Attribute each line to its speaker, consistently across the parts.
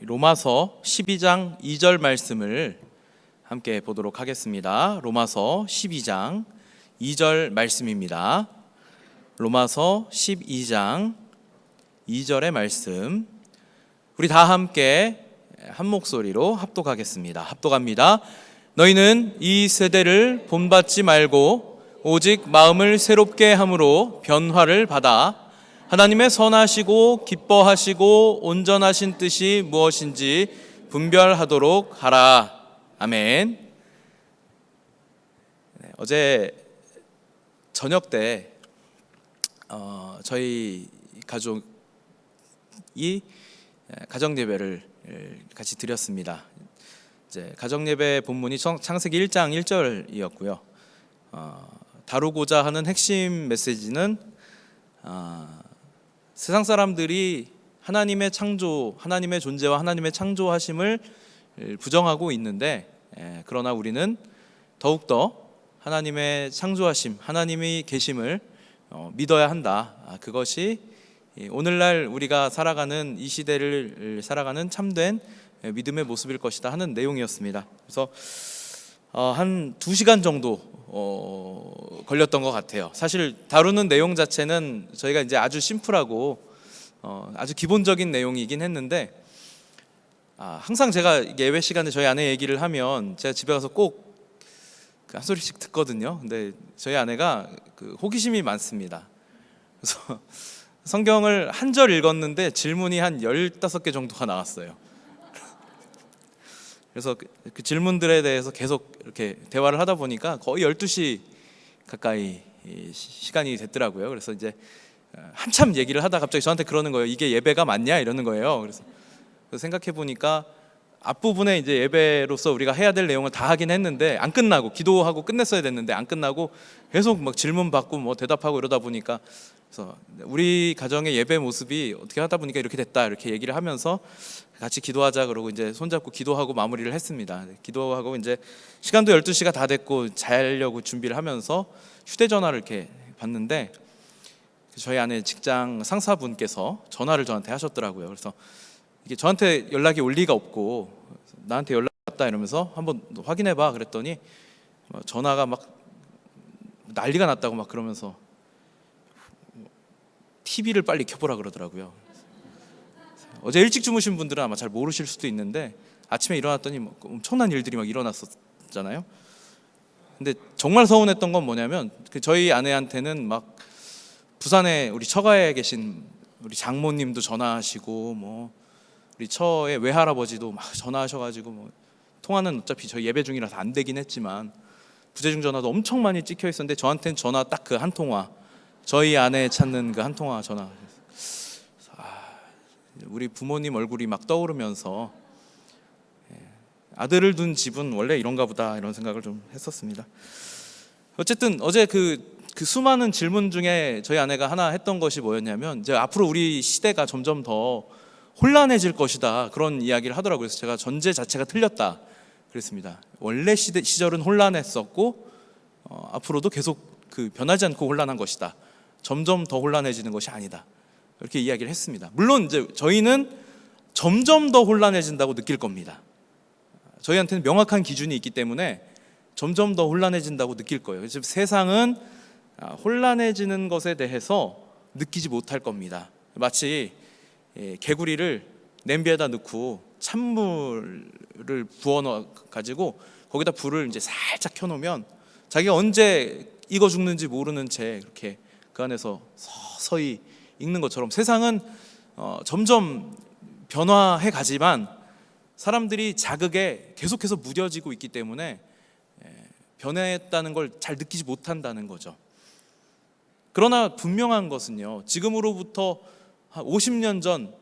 Speaker 1: 로마서 12장 2절 말씀을 함께 보도록 하겠습니다. 로마서 12장 2절 말씀입니다. 로마서 12장 2절의 말씀, 우리 다 함께 한 목소리로 합독하겠습니다. 합독합니다. 너희는 이 세대를 본받지 말고 오직 마음을 새롭게 함으로 변화를 받아 하나님의 선하시고 기뻐하시고 온전하신 뜻이 무엇인지 분별하도록 하라. 아멘. 어제 저녁 때 저희 가족이 가정 예배를 같이 드렸습니다. 이제 가정 예배 본문이 창세기 1장 1절이었고요. 다루고자 하는 핵심 메시지는 세상 사람들이 하나님의 창조, 하나님의 존재와 하나님의 창조하심을 부정하고 있는데, 그러나 우리는 더욱더 하나님의 창조하심, 하나님의 계심을 믿어야 한다. 그것이 오늘날 우리가 살아가는 이 시대를 살아가는 참된 믿음의 모습일 것이다 하는 내용이었습니다. 그래서 한 2시간 정도 걸렸던 것 같아요. 사실 다루는 내용 자체는 저희가 이제 아주 심플하고 아주 기본적인 내용이긴 했는데, 항상 제가 예배 시간에 저희 아내 얘기를 하면 제가 집에 가서 꼭 한 소리씩 듣거든요. 근데 저희 아내가 호기심이 많습니다. 그래서 성경을 한 절 읽었는데 질문이 한 15개 정도가 나왔어요. 그래서 그 질문들에 대해서 계속 이렇게 대화를 하다 보니까 거의 12시 가까이 시간이 됐더라고요. 그래서 이제 한참 얘기를 하다 갑자기 저한테 그러는 거예요. 이게 예배가 맞냐? 이러는 거예요. 그래서 생각해 보니까 앞부분에 이제 예배로서 우리가 해야 될 내용을 다 하긴 했는데 안 끝나고, 기도하고 끝냈어야 됐는데 안 끝나고 계속 막 질문 받고 뭐 대답하고 이러다 보니까, 그래서 우리 가정의 예배 모습이 어떻게 하다 보니까 이렇게 됐다, 이렇게 얘기를 하면서 같이 기도하자 그러고 이제 손잡고 기도하고 마무리를 했습니다. 기도하고 이제 시간도 12시가 다 됐고 자려고 준비를 하면서 휴대전화를 이렇게 봤는데 저희 아내 직장 상사분께서 전화를 저한테 하셨더라고요. 그래서 이게 저한테 연락이 올 리가 없고 나한테 연락 왔다 이러면서 한번 확인해봐 그랬더니 전화가 막 난리가 났다고 막 그러면서 TV를 빨리 켜보라 그러더라고요. 어제 일찍 주무신 분들은 아마 잘 모르실 수도 있는데 아침에 일어났더니 뭐 엄청난 일들이 막 일어났었잖아요. 근데 정말 서운했던 건 뭐냐면 저희 아내한테는 막 부산에 우리 처가에 계신 우리 장모님도 전화하시고 뭐 우리 처의 외할아버지도 막 전화하셔가지고 뭐 통화는 어차피 저희 예배 중이라서 안 되긴 했지만 부재중 전화도 엄청 많이 찍혀 있었는데 저한테는 전화 딱 그 한 통화, 저희 아내 찾는 그 한 통화 전화. 우리 부모님 얼굴이 막 떠오르면서 아들을 둔 집은 원래 이런가 보다 이런 생각을 좀 했었습니다. 어쨌든 어제 그 수많은 질문 중에 저희 아내가 하나 했던 것이 뭐였냐면, 이제 앞으로 우리 시대가 점점 더 혼란해질 것이다 그런 이야기를 하더라고요. 그래서 제가 전제 자체가 틀렸다 그랬습니다. 원래 시절은 혼란했었고 앞으로도 계속 변하지 않고 혼란한 것이다. 점점 더 혼란해지는 것이 아니다. 이렇게 이야기를 했습니다. 물론 이제 저희는 점점 더 혼란해진다고 느낄 겁니다. 저희한테는 명확한 기준이 있기 때문에 점점 더 혼란해진다고 느낄 거예요. 지금 세상은 혼란해지는 것에 대해서 느끼지 못할 겁니다. 마치 개구리를 냄비에다 넣고 찬물을 부어 가지고 거기다 불을 이제 살짝 켜놓으면 자기가 언제 익어 죽는지 모르는 채 그렇게 그 안에서 서서히 익는 것처럼 세상은 점점 변화해 가지만 사람들이 자극에 계속해서 무뎌지고 있기 때문에 변했다는 걸 잘 느끼지 못한다는 거죠. 그러나 분명한 것은요, 지금으로부터 한 50년 전,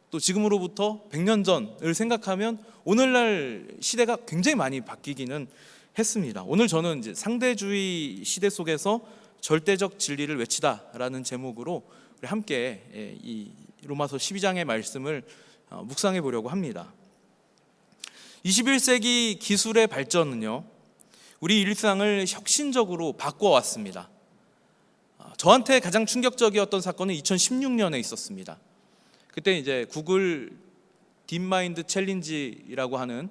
Speaker 1: 또 지금으로부터 100년 전을 생각하면 오늘날 시대가 굉장히 많이 바뀌기는 했습니다. 오늘 저는 이제 상대주의 시대 속에서 절대적 진리를 외치다라는 제목으로 우리 함께 이 로마서 12장의 말씀을 묵상해 보려고 합니다. 21세기 기술의 발전은요, 우리 일상을 혁신적으로 바꿔왔습니다. 저한테 가장 충격적이었던 사건은 2016년에 있었습니다. 그때 이제 구글 딥마인드 챌린지라고 하는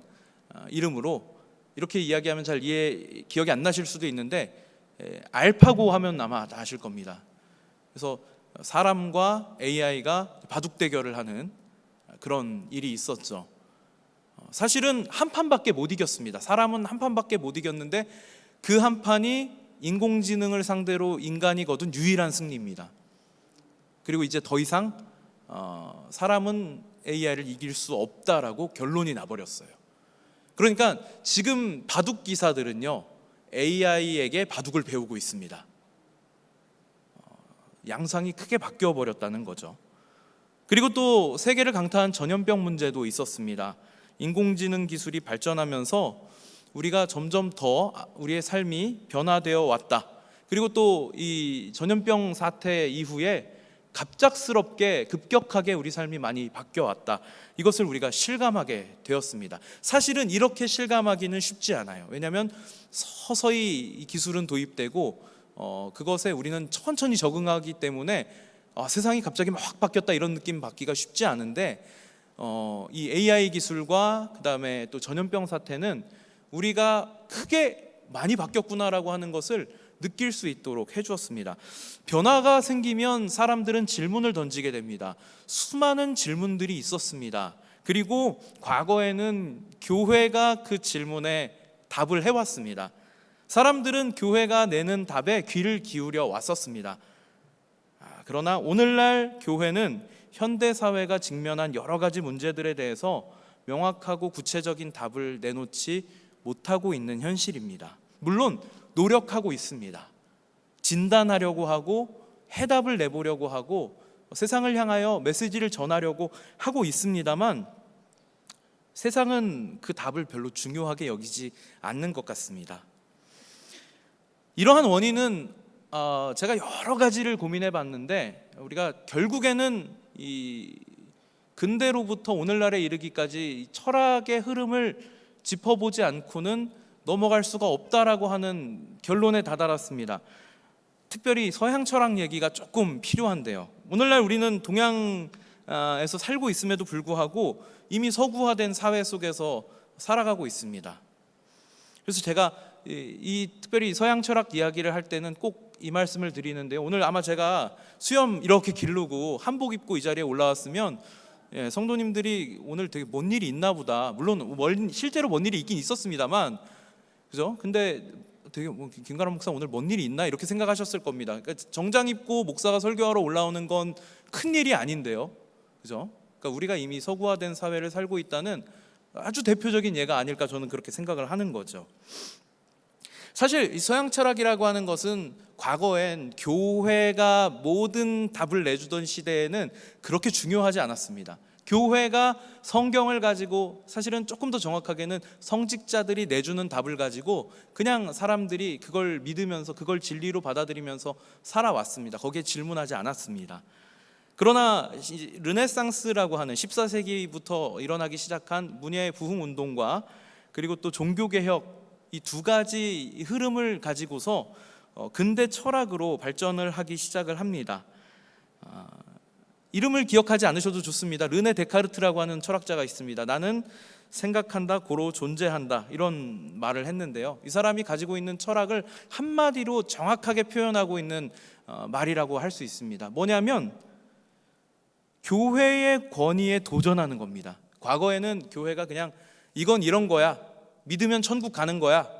Speaker 1: 이름으로, 이렇게 이야기하면 잘 기억이 안 나실 수도 있는데 알파고 하면 아마 다 아실 겁니다. 그래서 사람과 AI가 바둑 대결을 하는 그런 일이 있었죠. 사실은 한 판밖에 못 이겼습니다. 사람은 한 판밖에 못 이겼는데 그 한 판이 인공지능을 상대로 인간이 거둔 유일한 승리입니다. 그리고 이제 더 이상 사람은 AI를 이길 수 없다라고 결론이 나버렸어요. 그러니까 지금 바둑 기사들은요, AI에게 바둑을 배우고 있습니다. 양상이 크게 바뀌어 버렸다는 거죠. 그리고 또 세계를 강타한 전염병 문제도 있었습니다. 인공지능 기술이 발전하면서 우리가 점점 더 우리의 삶이 변화되어 왔다. 그리고 또 이 전염병 사태 이후에 갑작스럽게 급격하게 우리 삶이 많이 바뀌어 왔다. 이것을 우리가 실감하게 되었습니다. 사실은 이렇게 실감하기는 쉽지 않아요. 왜냐하면 서서히 이 기술은 도입되고 그것에 우리는 천천히 적응하기 때문에 세상이 갑자기 막 바뀌었다 이런 느낌 받기가 쉽지 않은데, 이 AI 기술과 그다음에 또 전염병 사태는 우리가 크게 많이 바뀌었구나라고 하는 것을 느낄 수 있도록 해주었습니다. 변화가 생기면 사람들은 질문을 던지게 됩니다. 수많은 질문들이 있었습니다. 그리고 과거에는 교회가 그 질문에 답을 해왔습니다. 사람들은 교회가 내는 답에 귀를 기울여 왔었습니다. 그러나 오늘날 교회는 현대 사회가 직면한 여러 가지 문제들에 대해서 명확하고 구체적인 답을 내놓지 못하고 있는 현실입니다. 물론 노력하고 있습니다. 진단하려고 하고 해답을 내보려고 하고 세상을 향하여 메시지를 전하려고 하고 있습니다만, 세상은 그 답을 별로 중요하게 여기지 않는 것 같습니다. 이러한 원인은 제가 여러 가지를 고민해 봤는데, 우리가 결국에는 이 근대로부터 오늘날에 이르기까지 철학의 흐름을 짚어보지 않고는 넘어갈 수가 없다라고 하는 결론에 다다랐습니다. 특별히 서양 철학 얘기가 조금 필요한데요. 오늘날 우리는 동양에서 살고 있음에도 불구하고 이미 서구화된 사회 속에서 살아가고 있습니다. 그래서 제가 특별히 서양 철학 이야기를 할 때는 꼭 이 말씀을 드리는데요. 오늘 아마 제가 수염 이렇게 기르고 한복 입고 이 자리에 올라왔으면 성도님들이 오늘 되게 뭔 일이 있나 보다, 물론 실제로 뭔 일이 있긴 있었습니다만, 그죠? 근데 되게 김가람 목사 오늘 뭔 일이 있나 이렇게 생각하셨을 겁니다. 그러니까 정장 입고 목사가 설교하러 올라오는 건 큰 일이 아닌데요, 그죠? 그러니까 우리가 이미 서구화된 사회를 살고 있다는 아주 대표적인 예가 아닐까, 저는 그렇게 생각을 하는 거죠. 사실 이 서양 철학이라고 하는 것은 과거엔 교회가 모든 답을 내주던 시대에는 그렇게 중요하지 않았습니다. 교회가 성경을 가지고, 사실은 조금 더 정확하게는 성직자들이 내주는 답을 가지고 그냥 사람들이 그걸 믿으면서 그걸 진리로 받아들이면서 살아왔습니다. 거기에 질문하지 않았습니다. 그러나 르네상스라고 하는 14세기부터 일어나기 시작한 문예의 부흥 운동과 그리고 또 종교개혁, 이 두 가지 흐름을 가지고서 근대 철학으로 발전을 하기 시작을 합니다. 이름을 기억하지 않으셔도 좋습니다. 르네 데카르트라고 하는 철학자가 있습니다. 나는 생각한다, 고로 존재한다, 이런 말을 했는데요. 이 사람이 가지고 있는 철학을 한마디로 정확하게 표현하고 있는 말이라고 할 수 있습니다. 뭐냐면 교회의 권위에 도전하는 겁니다. 과거에는 교회가 그냥 이건 이런 거야, 믿으면 천국 가는 거야,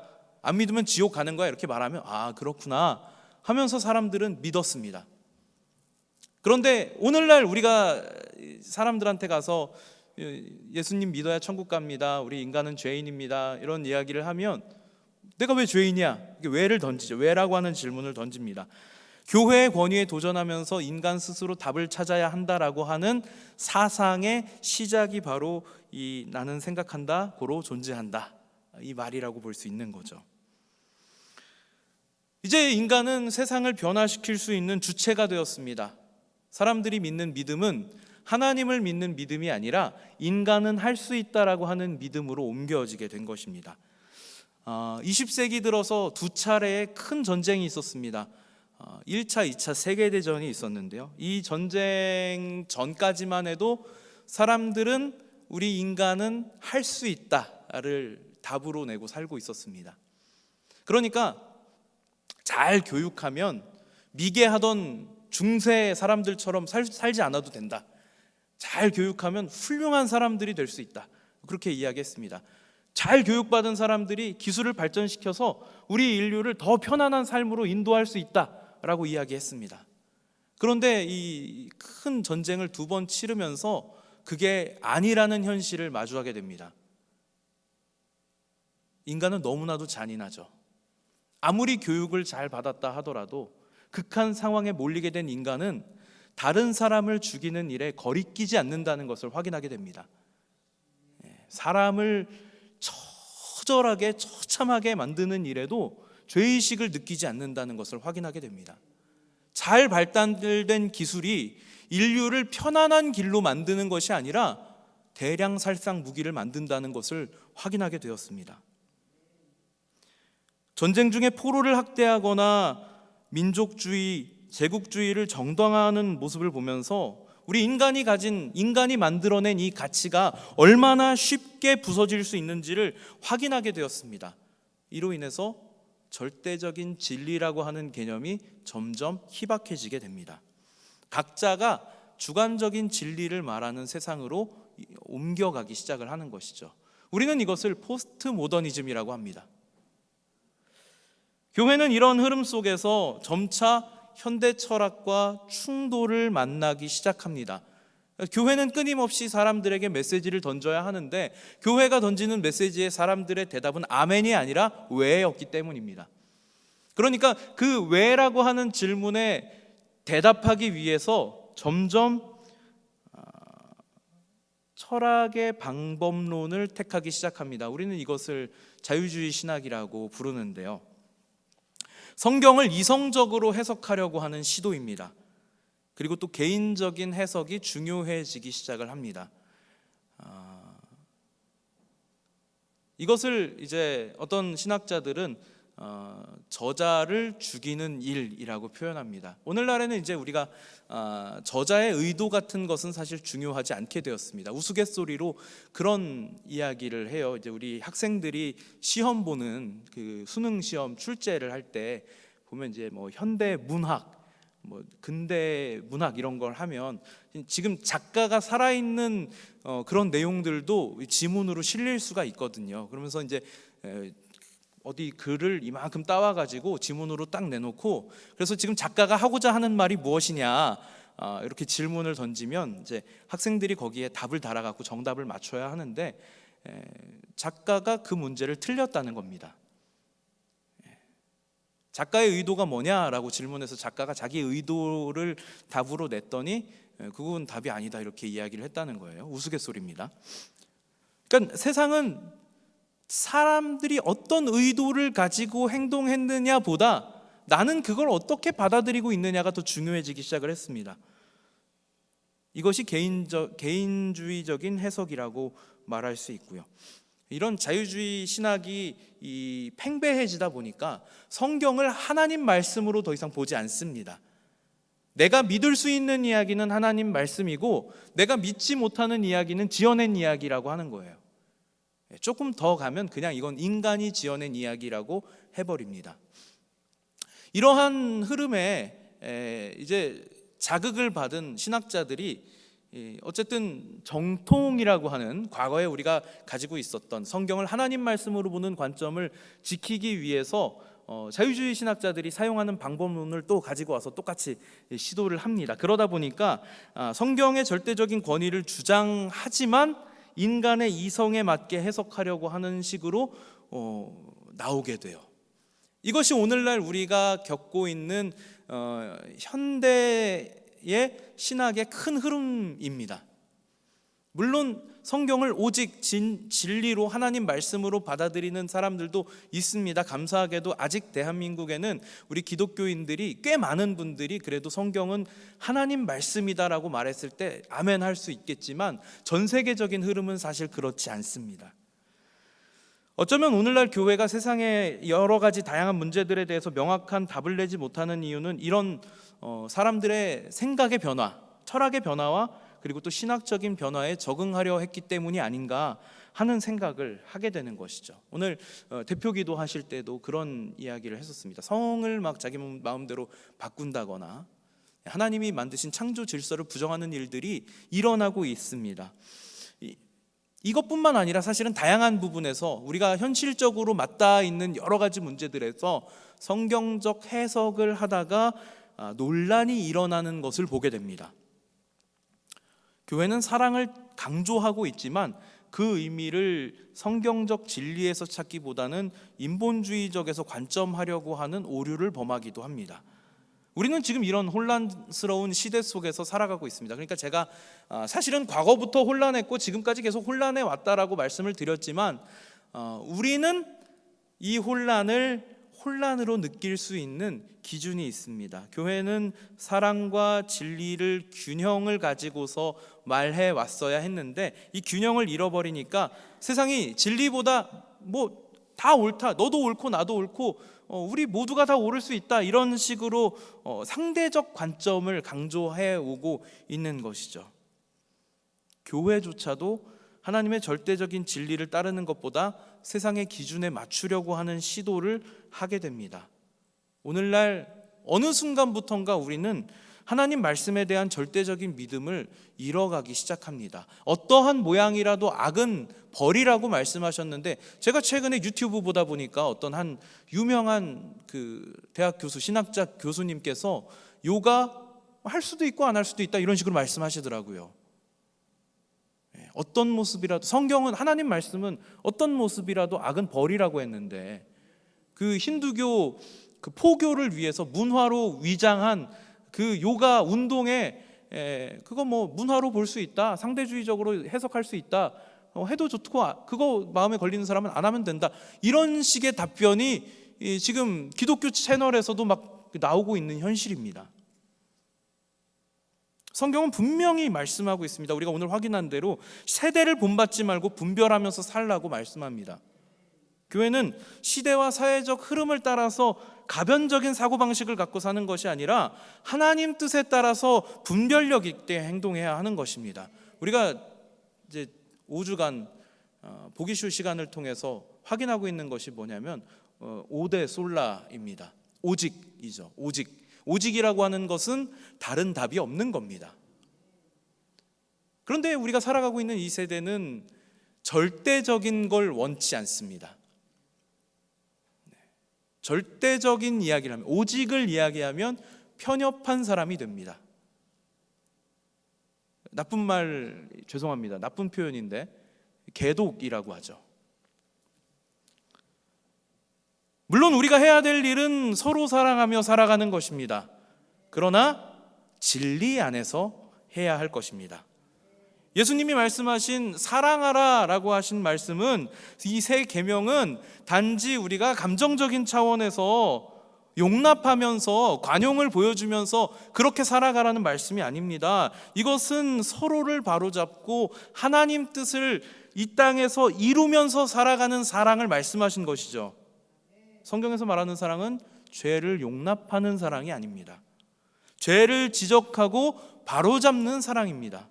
Speaker 1: 안 믿으면 지옥 가는 거야, 이렇게 말하면 그렇구나 하면서 사람들은 믿었습니다. 그런데 오늘날 우리가 사람들한테 가서 예수님 믿어야 천국 갑니다, 우리 인간은 죄인입니다, 이런 이야기를 하면 내가 왜 죄인이야? 왜를 던지죠. 왜라고 하는 질문을 던집니다. 교회의 권위에 도전하면서 인간 스스로 답을 찾아야 한다라고 하는 사상의 시작이 바로 이 나는 생각한다, 고로 존재한다, 이 말이라고 볼 수 있는 거죠. 이제 인간은 세상을 변화시킬 수 있는 주체가 되었습니다. 사람들이 믿는 믿음은 하나님을 믿는 믿음이 아니라 인간은 할 수 있다라고 하는 믿음으로 옮겨지게 된 것입니다. 20세기 들어서 두 차례의 큰 전쟁이 있었습니다. 1차, 2차 세계대전이 있었는데요. 이 전쟁 전까지만 해도 사람들은 우리 인간은 할 수 있다를 답으로 내고 살고 있었습니다. 그러니까 잘 교육하면 미개하던 중세 사람들처럼 살지 않아도 된다. 잘 교육하면 훌륭한 사람들이 될 수 있다. 그렇게 이야기했습니다. 잘 교육받은 사람들이 기술을 발전시켜서 우리 인류를 더 편안한 삶으로 인도할 수 있다라고 이야기했습니다. 그런데 이 큰 전쟁을 2번 치르면서 그게 아니라는 현실을 마주하게 됩니다. 인간은 너무나도 잔인하죠. 아무리 교육을 잘 받았다 하더라도 극한 상황에 몰리게 된 인간은 다른 사람을 죽이는 일에 거리끼지 않는다는 것을 확인하게 됩니다. 사람을 처절하게 처참하게 만드는 일에도 죄의식을 느끼지 않는다는 것을 확인하게 됩니다. 잘 발달된 기술이 인류를 편안한 길로 만드는 것이 아니라 대량 살상 무기를 만든다는 것을 확인하게 되었습니다. 전쟁 중에 포로를 학대하거나 민족주의, 제국주의를 정당화하는 모습을 보면서 우리 인간이 만들어낸 이 가치가 얼마나 쉽게 부서질 수 있는지를 확인하게 되었습니다. 이로 인해서 절대적인 진리라고 하는 개념이 점점 희박해지게 됩니다. 각자가 주관적인 진리를 말하는 세상으로 옮겨가기 시작을 하는 것이죠. 우리는 이것을 포스트 모더니즘이라고 합니다. 교회는 이런 흐름 속에서 점차 현대 철학과 충돌을 만나기 시작합니다. 교회는 끊임없이 사람들에게 메시지를 던져야 하는데 교회가 던지는 메시지에 사람들의 대답은 아멘이 아니라 왜였기 때문입니다. 그러니까 그 왜라고 하는 질문에 대답하기 위해서 점점 철학의 방법론을 택하기 시작합니다. 우리는 이것을 자유주의 신학이라고 부르는데요. 성경을 이성적으로 해석하려고 하는 시도입니다. 그리고 또 개인적인 해석이 중요해지기 시작을 합니다. 이것을 이제 어떤 신학자들은 저자를 죽이는 일이라고 표현합니다. 오늘날에는 이제 우리가 저자의 의도 같은 것은 사실 중요하지 않게 되었습니다. 우스갯소리로 그런 이야기를 해요. 이제 우리 학생들이 시험 보는 그 수능 시험 출제를 할 때 보면 이제 뭐 현대 문학, 뭐 근대 문학 이런 걸 하면 지금 작가가 살아있는 그런 내용들도 지문으로 실릴 수가 있거든요. 그러면서 이제 어디 글을 이만큼 따와가지고 지문으로 딱 내놓고 그래서 지금 작가가 하고자 하는 말이 무엇이냐 이렇게 질문을 던지면 이제 학생들이 거기에 답을 달아갖고 정답을 맞춰야 하는데 작가가 그 문제를 틀렸다는 겁니다. 작가의 의도가 뭐냐라고 질문해서 작가가 자기 의도를 답으로 냈더니 그건 답이 아니다 이렇게 이야기를 했다는 거예요. 우스갯소리입니다. 그러니까 세상은 사람들이 어떤 의도를 가지고 행동했느냐 보다 나는 그걸 어떻게 받아들이고 있느냐가 더 중요해지기 시작을 했습니다. 이것이 개인주의적인 해석이라고 말할 수 있고요. 이런 자유주의 신학이 팽배해지다 보니까 성경을 하나님 말씀으로 더 이상 보지 않습니다. 내가 믿을 수 있는 이야기는 하나님 말씀이고 내가 믿지 못하는 이야기는 지어낸 이야기라고 하는 거예요. 조금 더 가면 그냥 이건 인간이 지어낸 이야기라고 해버립니다. 이러한 흐름에 이제 자극을 받은 신학자들이 어쨌든 정통이라고 하는 과거에 우리가 가지고 있었던 성경을 하나님 말씀으로 보는 관점을 지키기 위해서 자유주의 신학자들이 사용하는 방법론을 또 가지고 와서 똑같이 시도를 합니다. 그러다 보니까 성경의 절대적인 권위를 주장하지만 인간의 이성에 맞게 해석하려고 하는 식으로 나오게 돼요. 이것이 오늘날 우리가 겪고 있는 현대의 신학의 큰 흐름입니다. 물론 성경을 오직 진리로 하나님 말씀으로 받아들이는 사람들도 있습니다. 감사하게도 아직 대한민국에는 우리 기독교인들이 꽤 많은 분들이 그래도 성경은 하나님 말씀이다라고 말했을 때 아멘 할 수 있겠지만 전 세계적인 흐름은 사실 그렇지 않습니다. 어쩌면 오늘날 교회가 세상의 여러 가지 다양한 문제들에 대해서 명확한 답을 내지 못하는 이유는 이런 사람들의 생각의 변화, 철학의 변화와 그리고 또 신학적인 변화에 적응하려 했기 때문이 아닌가 하는 생각을 하게 되는 것이죠. 오늘 대표기도 하실 때도 그런 이야기를 했었습니다. 성을 막 자기 마음대로 바꾼다거나 하나님이 만드신 창조 질서를 부정하는 일들이 일어나고 있습니다. 이것뿐만 아니라 사실은 다양한 부분에서 우리가 현실적으로 맞닿아 있는 여러 가지 문제들에서 성경적 해석을 하다가 논란이 일어나는 것을 보게 됩니다. 교회는 사랑을 강조하고 있지만 그 의미를 성경적 진리에서 찾기보다는 인본주의적에서 관점하려고 하는 오류를 범하기도 합니다. 우리는 지금 이런 혼란스러운 시대 속에서 살아가고 있습니다. 그러니까 제가 사실은 과거부터 혼란했고 지금까지 계속 혼란해 왔다라고 말씀을 드렸지만 우리는 이 혼란으로 느낄 수 있는 기준이 있습니다. 교회는 사랑과 진리를 균형을 가지고서 말해 왔어야 했는데 이 균형을 잃어버리니까 세상이 진리보다 뭐 다 옳다, 너도 옳고 나도 옳고 우리 모두가 다 옳을 수 있다, 이런 식으로 상대적 관점을 강조해 오고 있는 것이죠. 교회조차도 하나님의 절대적인 진리를 따르는 것보다 세상의 기준에 맞추려고 하는 시도를 하게 됩니다. 오늘날 어느 순간부턴가 우리는 하나님 말씀에 대한 절대적인 믿음을 잃어가기 시작합니다. 어떠한 모양이라도 악은 벌이라고 말씀하셨는데 제가 최근에 유튜브 보다 보니까 어떤 한 유명한 그 대학 교수, 신학자 교수님께서 요가 할 수도 있고 안 할 수도 있다, 이런 식으로 말씀하시더라고요. 어떤 모습이라도, 성경은, 하나님 말씀은 어떤 모습이라도 악은 벌이라고 했는데 그 힌두교 그 포교를 위해서 문화로 위장한 그 요가 운동에 그거 뭐 문화로 볼 수 있다, 상대주의적으로 해석할 수 있다, 해도 좋고 그거 마음에 걸리는 사람은 안 하면 된다, 이런 식의 답변이 지금 기독교 채널에서도 막 나오고 있는 현실입니다. 성경은 분명히 말씀하고 있습니다. 우리가 오늘 확인한 대로 세대를 본받지 말고 분별하면서 살라고 말씀합니다. 교회는 시대와 사회적 흐름을 따라서 가변적인 사고방식을 갖고 사는 것이 아니라 하나님 뜻에 따라서 분별력 있게 행동해야 하는 것입니다. 우리가 이제 5주간 보기 쉬울 시간을 통해서 확인하고 있는 것이 뭐냐면 5대 솔라입니다. 오직이죠. 오직이라고 하는 것은 다른 답이 없는 겁니다. 그런데 우리가 살아가고 있는 이 세대는 절대적인 걸 원치 않습니다. 절대적인 이야기를 하면, 오직을 이야기하면 편협한 사람이 됩니다. 나쁜 말, 죄송합니다. 나쁜 표현인데 개독이라고 하죠. 물론 우리가 해야 될 일은 서로 사랑하며 살아가는 것입니다. 그러나 진리 안에서 해야 할 것입니다. 예수님이 말씀하신 사랑하라 라고 하신 말씀은, 이 세 계명은 단지 우리가 감정적인 차원에서 용납하면서 관용을 보여주면서 그렇게 살아가라는 말씀이 아닙니다. 이것은 서로를 바로잡고 하나님 뜻을 이 땅에서 이루면서 살아가는 사랑을 말씀하신 것이죠. 성경에서 말하는 사랑은 죄를 용납하는 사랑이 아닙니다. 죄를 지적하고 바로잡는 사랑입니다.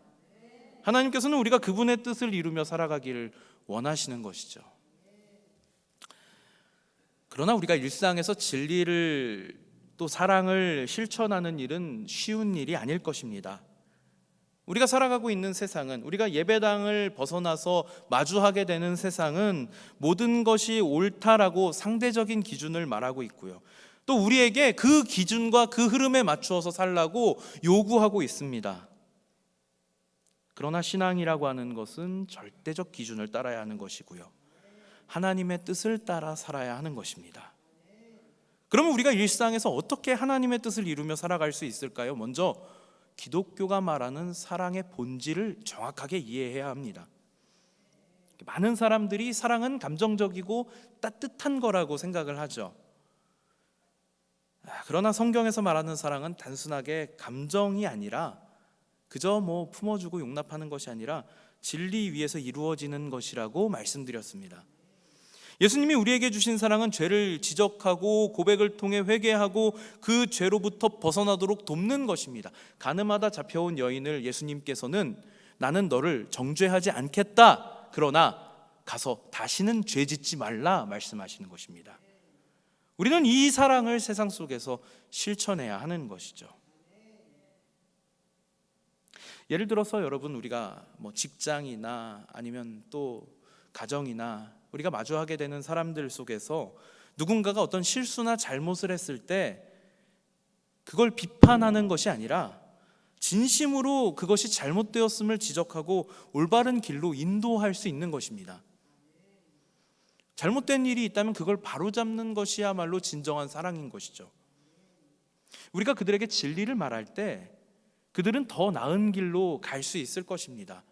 Speaker 1: 하나님께서는 우리가 그분의 뜻을 이루며 살아가기를 원하시는 것이죠. 그러나 우리가 일상에서 진리를 또 사랑을 실천하는 일은 쉬운 일이 아닐 것입니다. 우리가 살아가고 있는 세상은, 우리가 예배당을 벗어나서 마주하게 되는 세상은 모든 것이 옳다라고 상대적인 기준을 말하고 있고요. 또 우리에게 그 기준과 그 흐름에 맞추어서 살라고 요구하고 있습니다. 그러나 신앙이라고 하는 것은 절대적 기준을 따라야 하는 것이고요, 하나님의 뜻을 따라 살아야 하는 것입니다. 그러면 우리가 일상에서 어떻게 하나님의 뜻을 이루며 살아갈 수 있을까요? 먼저 기독교가 말하는 사랑의 본질을 정확하게 이해해야 합니다. 많은 사람들이 사랑은 감정적이고 따뜻한 거라고 생각을 하죠. 그러나 성경에서 말하는 사랑은 단순하게 감정이 아니라 그저 품어주고 용납하는 것이 아니라 진리 위에서 이루어지는 것이라고 말씀드렸습니다. 예수님이 우리에게 주신 사랑은 죄를 지적하고 고백을 통해 회개하고 그 죄로부터 벗어나도록 돕는 것입니다. 가늠하다 잡혀온 여인을 예수님께서는 나는 너를 정죄하지 않겠다, 그러나 가서 다시는 죄 짓지 말라 말씀하시는 것입니다. 우리는 이 사랑을 세상 속에서 실천해야 하는 것이죠. 예를 들어서 여러분, 우리가 직장이나 아니면 또 가정이나 우리가 마주하게 되는 사람들 속에서 누군가가 어떤 실수나 잘못을 했을 때 그걸 비판하는 것이 아니라 진심으로 그것이 잘못되었음을 지적하고 올바른 길로 인도할 수 있는 것입니다. 잘못된 일이 있다면 그걸 바로잡는 것이야말로 진정한 사랑인 것이죠. 우리가 그들에게 진리를 말할 때 그들은 더 나은 길로 갈 수 있을 것입니다.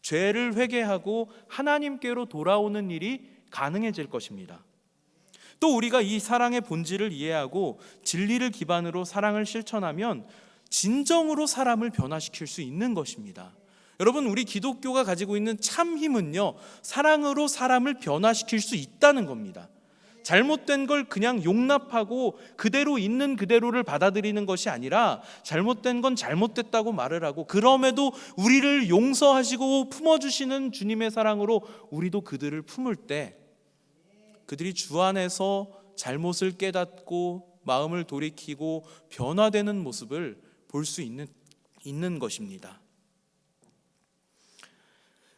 Speaker 1: 죄를 회개하고 하나님께로 돌아오는 일이 가능해질 것입니다. 또 우리가 이 사랑의 본질을 이해하고 진리를 기반으로 사랑을 실천하면 진정으로 사람을 변화시킬 수 있는 것입니다. 여러분, 우리 기독교가 가지고 있는 참 힘은요, 사랑으로 사람을 변화시킬 수 있다는 겁니다. 잘못된 걸 그냥 용납하고 그대로 있는 그대로를 받아들이는 것이 아니라 잘못된 건 잘못됐다고 말을 하고, 그럼에도 우리를 용서하시고 품어주시는 주님의 사랑으로 우리도 그들을 품을 때 그들이 주 안에서 잘못을 깨닫고 마음을 돌이키고 변화되는 모습을 볼 수 있는 것입니다.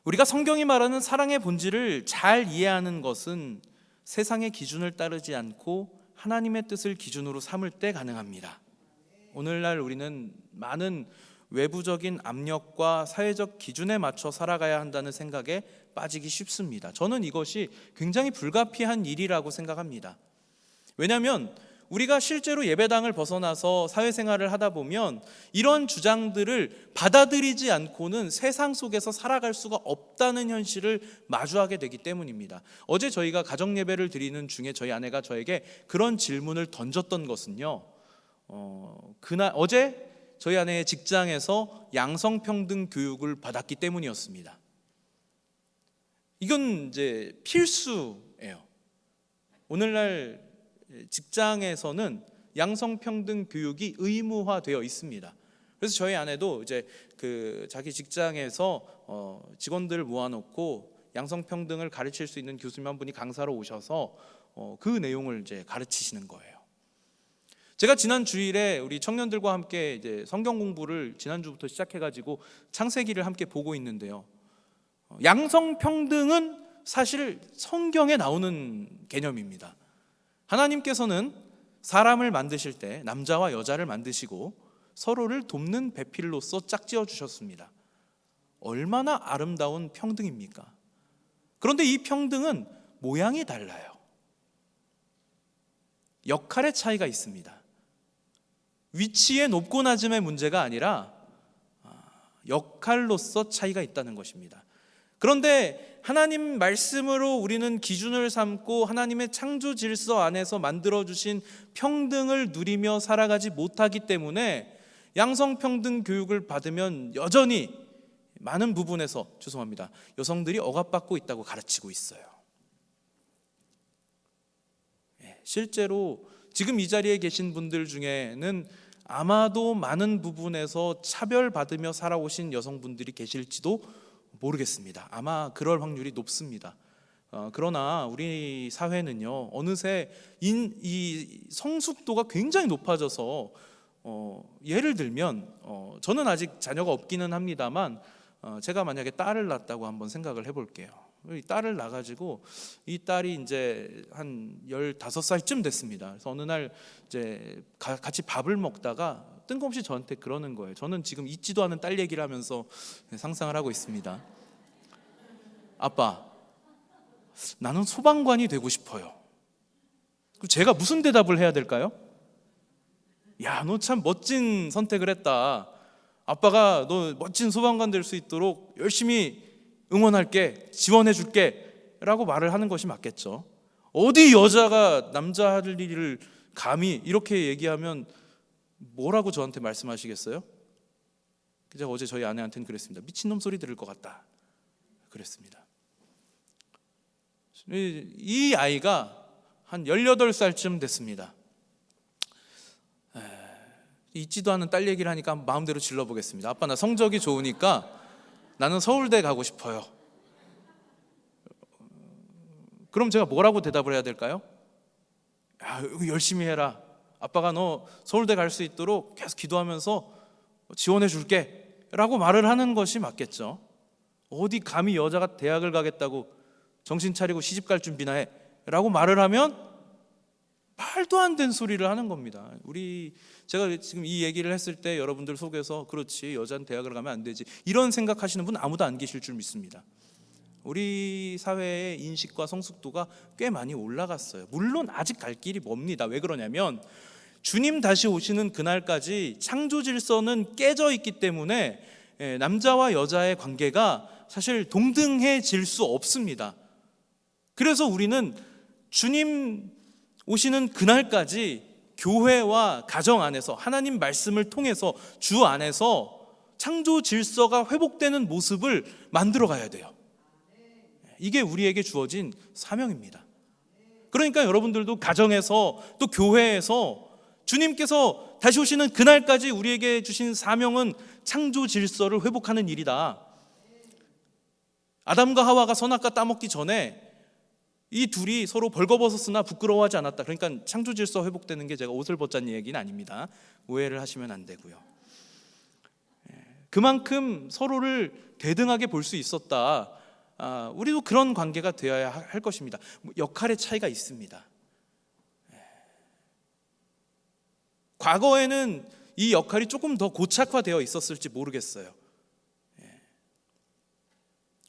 Speaker 1: 우리가 성경이 말하는 사랑의 본질을 잘 이해하는 것은 세상의 기준을 따르지 않고 하나님의 뜻을 기준으로 삼을 때 가능합니다. 오늘날 우리는 많은 외부적인 압력과 사회적 기준에 맞춰 살아가야 한다는 생각에 빠지기 쉽습니다. 저는 이것이 굉장히 불가피한 일이라고 생각합니다. 왜냐하면 우리가 실제로 예배당을 벗어나서 사회생활을 하다 보면 이런 주장들을 받아들이지 않고는 세상 속에서 살아갈 수가 없다는 현실을 마주하게 되기 때문입니다. 어제 저희가 가정예배를 드리는 중에 저희 아내가 저에게 그런 질문을 던졌던 것은요, 어제 저희 아내의 직장에서 양성평등 교육을 받았기 때문이었습니다. 이건 이제 필수예요. 오늘날 직장에서는 양성평등 교육이 의무화되어 있습니다. 그래서 저희 아내도 이제 자기 직장에서 직원들을 모아놓고 양성평등을 가르칠 수 있는 교수님 한 분이 강사로 오셔서 그 내용을 이제 가르치시는 거예요. 제가 지난 주일에 우리 청년들과 함께 이제 성경 공부를 지난주부터 시작해가지고 창세기를 함께 보고 있는데요. 양성평등은 사실 성경에 나오는 개념입니다. 하나님께서는 사람을 만드실 때 남자와 여자를 만드시고 서로를 돕는 배필로서 짝지어 주셨습니다. 얼마나 아름다운 평등입니까? 그런데 이 평등은 모양이 달라요. 역할의 차이가 있습니다. 위치의 높고 낮음의 문제가 아니라 역할로서 차이가 있다는 것입니다. 그런데 하나님 말씀으로 우리는 기준을 삼고 하나님의 창조 질서 안에서 만들어주신 평등을 누리며 살아가지 못하기 때문에 양성평등 교육을 받으면 여전히 많은 부분에서 여성들이 억압받고 있다고 가르치고 있어요. 실제로 지금 이 자리에 계신 분들 중에는 아마도 많은 부분에서 차별받으며 살아오신 여성분들이 계실지도 모르겠습니다. 아마 그럴 확률이 높습니다. 그러나 우리 사회는요, 어느새 이 성숙도가 굉장히 높아져서 예를 들면 저는 아직 자녀가 없기는 합니다만 제가 만약에 딸을 낳았다고 한번 생각을 해볼게요. 이 딸을 낳아가지고 이 딸이 이제 한 15살쯤 됐습니다. 그래서 어느 날 이제 같이 밥을 먹다가 뜬금없이 저한테 그러는 거예요. 저는 지금 있지도 않은 딸 얘기를 하면서 상상을 하고 있습니다. 아빠, 나는 소방관이 되고 싶어요. 그럼 제가 무슨 대답을 해야 될까요? 야, 너 참 멋진 선택을 했다. 아빠가 너 멋진 소방관 될 수 있도록 열심히 응원할게, 지원해줄게 라고 말을 하는 것이 맞겠죠. 어디 여자가 남자 할 일을 감히 이렇게 얘기하면 뭐라고 저한테 말씀하시겠어요? 제가 어제 저희 아내한테는 그랬습니다. 미친놈 소리 들을 것 같다 그랬습니다. 이 아이가 한 18살쯤 됐습니다. 있지도 않은 딸 얘기를 하니까 마음대로 질러보겠습니다. 아빠, 나 성적이 좋으니까 나는 서울대 가고 싶어요. 그럼 제가 뭐라고 대답을 해야 될까요? 야, 열심히 해라. 아빠가 너 서울대 갈 수 있도록 계속 기도하면서 지원해 줄게 라고 말을 하는 것이 맞겠죠. 어디 감히 여자가 대학을 가겠다고 정신 차리고 시집 갈 준비나 해 라고 말을 하면 말도 안 되는 소리를 하는 겁니다. 제가 지금 이 얘기를 했을 때 여러분들 속에서 그렇지, 여자는 대학을 가면 안 되지, 이런 생각하시는 분 아무도 안 계실 줄 믿습니다. 우리 사회의 인식과 성숙도가 꽤 많이 올라갔어요. 물론 아직 갈 길이 멉니다. 왜 그러냐면 주님 다시 오시는 그날까지 창조 질서는 깨져 있기 때문에 남자와 여자의 관계가 사실 동등해질 수 없습니다. 그래서 우리는 주님 오시는 그날까지 교회와 가정 안에서 하나님 말씀을 통해서 주 안에서 창조 질서가 회복되는 모습을 만들어 가야 돼요. 이게 우리에게 주어진 사명입니다. 그러니까 여러분들도 가정에서 또 교회에서 주님께서 다시 오시는 그날까지 우리에게 주신 사명은 창조 질서를 회복하는 일이다. 아담과 하와가 선악과 따먹기 전에 이 둘이 서로 벌거벗었으나 부끄러워하지 않았다. 그러니까 창조 질서 회복되는 게 제가 옷을 벗자는 얘기는 아닙니다. 오해를 하시면 안 되고요. 그만큼 서로를 대등하게 볼 수 있었다. 우리도 그런 관계가 되어야 할 것입니다. 역할의 차이가 있습니다. 과거에는 이 역할이 조금 더 고착화되어 있었을지 모르겠어요.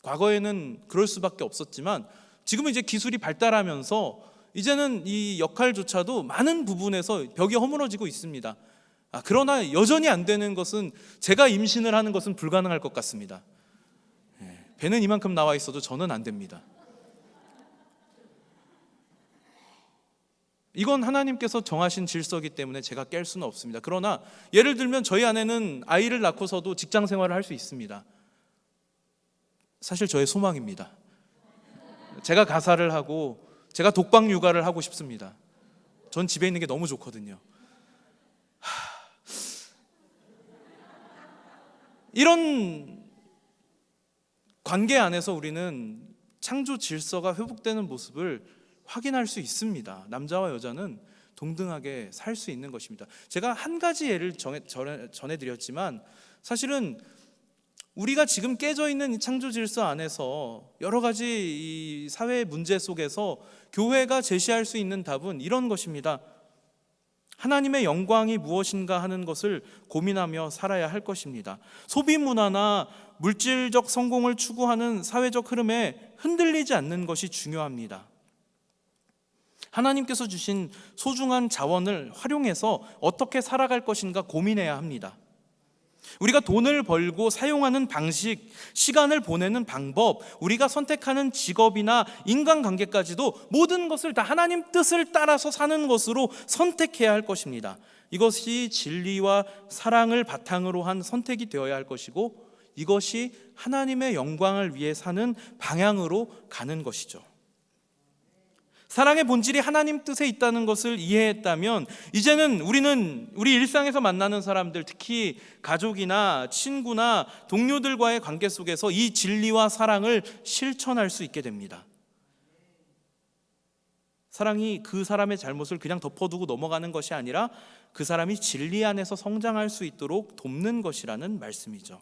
Speaker 1: 과거에는 그럴 수밖에 없었지만 지금은 이제 기술이 발달하면서 이제는 이 역할조차도 많은 부분에서 벽이 허물어지고 있습니다. 그러나 여전히 안 되는 것은 제가 임신을 하는 것은 불가능할 것 같습니다. 배는 이만큼 나와 있어도 저는 안 됩니다. 이건 하나님께서 정하신 질서이기 때문에 제가 깰 수는 없습니다. 그러나 예를 들면 저희 아내는 아이를 낳고서도 직장 생활을 할 수 있습니다. 사실 저의 소망입니다. 제가 가사를 하고 제가 독방 육아를 하고 싶습니다. 전 집에 있는 게 너무 좋거든요. 이런 관계 안에서 우리는 창조 질서가 회복되는 모습을 확인할 수 있습니다. 남자와 여자는 동등하게 살 수 있는 것입니다. 제가 한 가지 예를 전해드렸지만 사실은 우리가 지금 깨져 있는 이 창조 질서 안에서 여러 가지 이 사회 문제 속에서 교회가 제시할 수 있는 답은 이런 것입니다. 하나님의 영광이 무엇인가 하는 것을 고민하며 살아야 할 것입니다. 소비 문화나 물질적 성공을 추구하는 사회적 흐름에 흔들리지 않는 것이 중요합니다. 하나님께서 주신 소중한 자원을 활용해서 어떻게 살아갈 것인가 고민해야 합니다. 우리가 돈을 벌고 사용하는 방식, 시간을 보내는 방법, 우리가 선택하는 직업이나 인간관계까지도 모든 것을 다 하나님 뜻을 따라서 사는 것으로 선택해야 할 것입니다. 이것이 진리와 사랑을 바탕으로 한 선택이 되어야 할 것이고 이것이 하나님의 영광을 위해 사는 방향으로 가는 것이죠. 사랑의 본질이 하나님 뜻에 있다는 것을 이해했다면 이제는 우리는 우리 일상에서 만나는 사람들, 특히 가족이나 친구나 동료들과의 관계 속에서 이 진리와 사랑을 실천할 수 있게 됩니다. 사랑이 그 사람의 잘못을 그냥 덮어두고 넘어가는 것이 아니라 그 사람이 진리 안에서 성장할 수 있도록 돕는 것이라는 말씀이죠.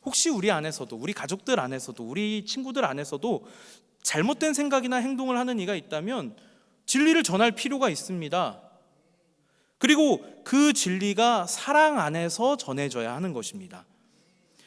Speaker 1: 혹시 우리 안에서도, 우리 가족들 안에서도, 우리 친구들 안에서도 잘못된 생각이나 행동을 하는 이가 있다면 진리를 전할 필요가 있습니다. 그리고 그 진리가 사랑 안에서 전해져야 하는 것입니다.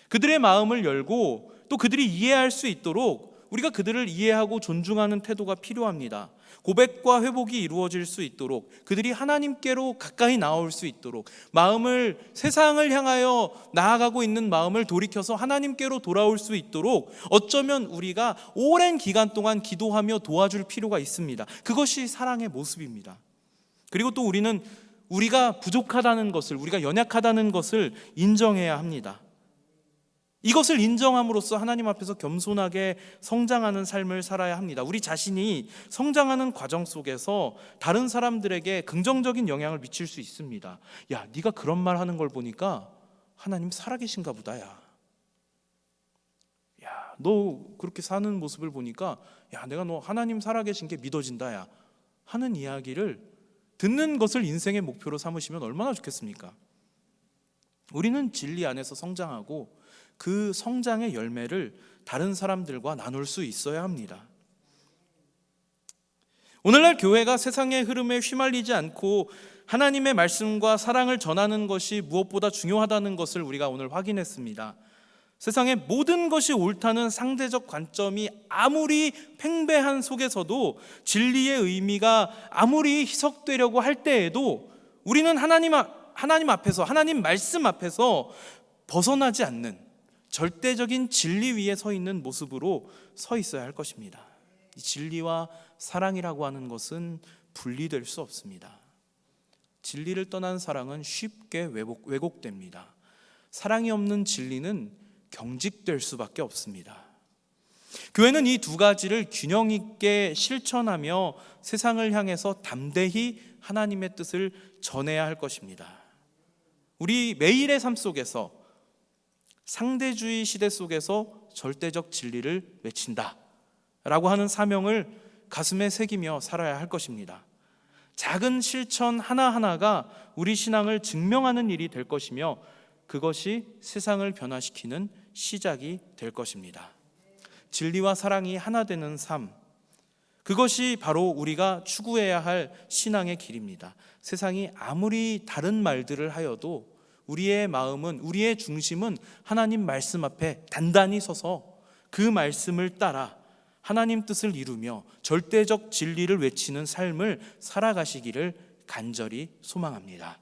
Speaker 1: 그들의 마음을 열고 또 그들이 이해할 수 있도록 우리가 그들을 이해하고 존중하는 태도가 필요합니다. 고백과 회복이 이루어질 수 있도록, 그들이 하나님께로 가까이 나올 수 있도록, 마음을, 세상을 향하여 나아가고 있는 마음을 돌이켜서 하나님께로 돌아올 수 있도록 어쩌면 우리가 오랜 기간 동안 기도하며 도와줄 필요가 있습니다. 그것이 사랑의 모습입니다. 그리고 또 우리는 우리가 부족하다는 것을, 우리가 연약하다는 것을 인정해야 합니다. 이것을 인정함으로써 하나님 앞에서 겸손하게 성장하는 삶을 살아야 합니다. 우리 자신이 성장하는 과정 속에서 다른 사람들에게 긍정적인 영향을 미칠 수 있습니다. 야, 네가 그런 말 하는 걸 보니까 하나님 살아계신가 보다. 야, 너 그렇게 사는 모습을 보니까 야, 내가 너 하나님 살아계신 게 믿어진다. 야, 하는 이야기를 듣는 것을 인생의 목표로 삼으시면 얼마나 좋겠습니까? 우리는 진리 안에서 성장하고 그 성장의 열매를 다른 사람들과 나눌 수 있어야 합니다. 오늘날 교회가 세상의 흐름에 휘말리지 않고 하나님의 말씀과 사랑을 전하는 것이 무엇보다 중요하다는 것을 우리가 오늘 확인했습니다. 세상의 모든 것이 옳다는 상대적 관점이 아무리 팽배한 속에서도, 진리의 의미가 아무리 희석되려고 할 때에도 우리는 하나님 앞에서, 하나님 말씀 앞에서 벗어나지 않는 절대적인 진리 위에 서 있는 모습으로 서 있어야 할 것입니다. 이 진리와 사랑이라고 하는 것은 분리될 수 없습니다. 진리를 떠난 사랑은 쉽게 왜곡됩니다. 사랑이 없는 진리는 경직될 수밖에 없습니다. 교회는 이 두 가지를 균형 있게 실천하며 세상을 향해서 담대히 하나님의 뜻을 전해야 할 것입니다. 우리 매일의 삶 속에서 상대주의 시대 속에서 절대적 진리를 외친다 라고 하는 사명을 가슴에 새기며 살아야 할 것입니다. 작은 실천 하나하나가 우리 신앙을 증명하는 일이 될 것이며 그것이 세상을 변화시키는 시작이 될 것입니다. 진리와 사랑이 하나 되는 삶, 그것이 바로 우리가 추구해야 할 신앙의 길입니다. 세상이 아무리 다른 말들을 하여도 우리의 마음은, 우리의 중심은 하나님 말씀 앞에 단단히 서서 그 말씀을 따라 하나님 뜻을 이루며 절대적 진리를 외치는 삶을 살아가시기를 간절히 소망합니다.